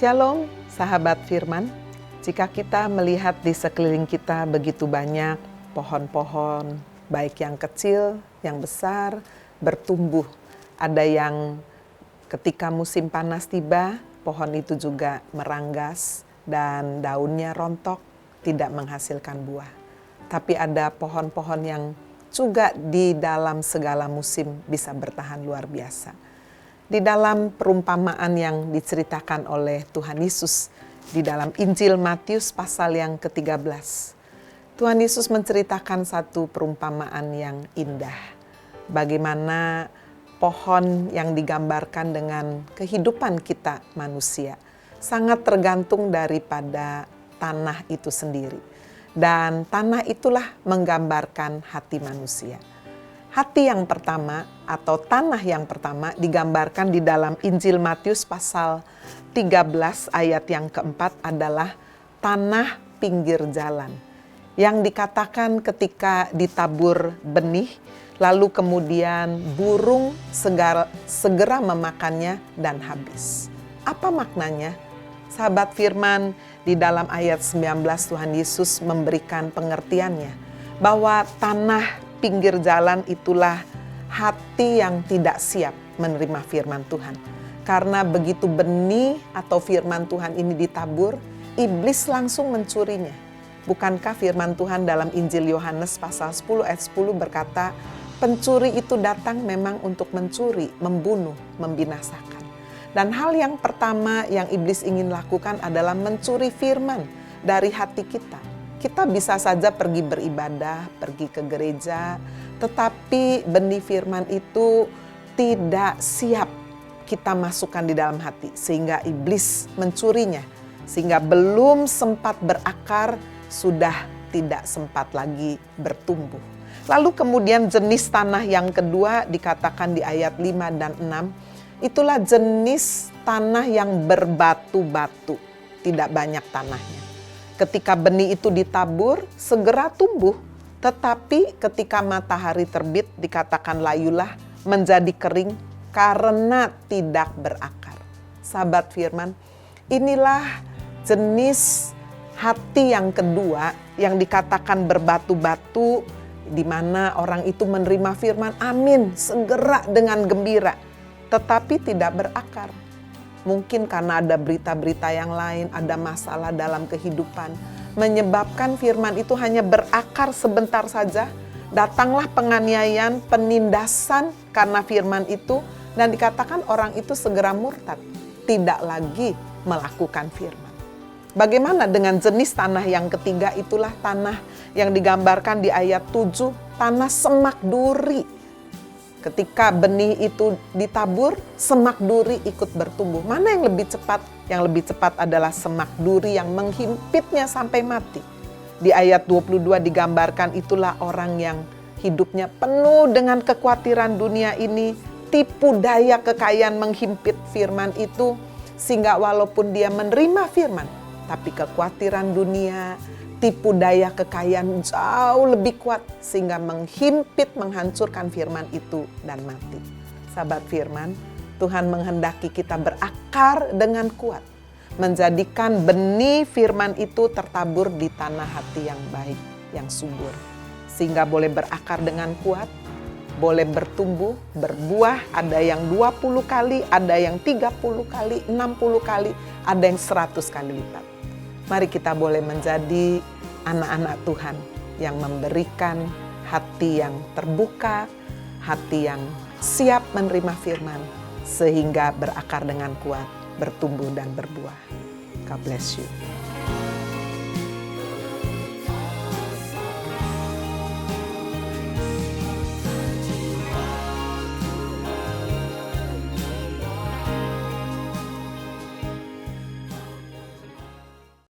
Shalom, sahabat firman. Jika kita melihat di sekeliling kita begitu banyak pohon-pohon, baik yang kecil, yang besar, bertumbuh. Ada yang ketika musim panas tiba, pohon itu juga meranggas dan daunnya rontok, tidak menghasilkan buah. Tapi ada pohon-pohon yang juga di dalam segala musim bisa bertahan luar biasa. Di dalam perumpamaan yang diceritakan oleh Tuhan Yesus di dalam Injil Matius pasal yang ke-13, Tuhan Yesus menceritakan satu perumpamaan yang indah. Bagaimana pohon yang digambarkan dengan kehidupan kita manusia sangat tergantung daripada tanah itu sendiri. Dan tanah itulah menggambarkan hati manusia. Hati yang pertama atau tanah yang pertama digambarkan di dalam Injil Matius pasal 13 ayat yang keempat adalah tanah pinggir jalan. Yang dikatakan ketika ditabur benih, lalu kemudian burung segera memakannya dan habis. Apa maknanya? Sahabat firman, di dalam ayat 19 Tuhan Yesus memberikan pengertiannya bahwa tanah pinggir jalan itulah hati yang tidak siap menerima firman Tuhan. Karena begitu benih atau firman Tuhan ini ditabur, iblis langsung mencurinya. Bukankah firman Tuhan dalam Injil Yohanes pasal 10 ayat 10 berkata, pencuri itu datang memang untuk mencuri, membunuh, membinasakan. Dan hal yang pertama yang iblis ingin lakukan adalah mencuri firman dari hati kita. Kita bisa saja pergi beribadah, pergi ke gereja, tetapi benih firman itu tidak siap kita masukkan di dalam hati, sehingga iblis mencurinya, sehingga belum sempat berakar, sudah tidak sempat lagi bertumbuh. Lalu kemudian jenis tanah yang kedua dikatakan di ayat 5 dan 6, itulah jenis tanah yang berbatu-batu, tidak banyak tanahnya. Ketika benih itu ditabur, segera tumbuh. Tetapi ketika matahari terbit, dikatakan layulah menjadi kering karena tidak berakar. Sahabat firman, inilah jenis hati yang kedua yang dikatakan berbatu-batu, di mana orang itu menerima firman, amin, segera dengan gembira. Tetapi tidak berakar. Mungkin karena ada berita-berita yang lain, ada masalah dalam kehidupan, menyebabkan firman itu hanya berakar sebentar saja. Datanglah penganiayaan, penindasan karena firman itu, dan dikatakan orang itu segera murtad, tidak lagi melakukan firman. Bagaimana dengan jenis tanah yang ketiga? Itulah tanah yang digambarkan di ayat 7, tanah semak duri. Ketika benih itu ditabur, semak duri ikut bertumbuh. Mana yang lebih cepat? Yang lebih cepat adalah semak duri yang menghimpitnya sampai mati. Di ayat 22 digambarkan itulah orang yang hidupnya penuh dengan kekhawatiran dunia ini, tipu daya kekayaan menghimpit firman itu, sehingga walaupun dia menerima firman, tapi kekhawatiran dunia, tipu daya kekayaan jauh lebih kuat sehingga menghimpit, menghancurkan firman itu dan mati. Sahabat firman, Tuhan menghendaki kita berakar dengan kuat, menjadikan benih firman itu tertabur di tanah hati yang baik, yang subur, sehingga boleh berakar dengan kuat, boleh bertumbuh, berbuah, ada yang 20 kali, ada yang 30 kali, 60 kali, ada yang 100 kali lipat. Mari kita boleh menjadi anak-anak Tuhan yang memberikan hati yang terbuka, hati yang siap menerima firman, sehingga berakar dengan kuat, bertumbuh dan berbuah. God bless you.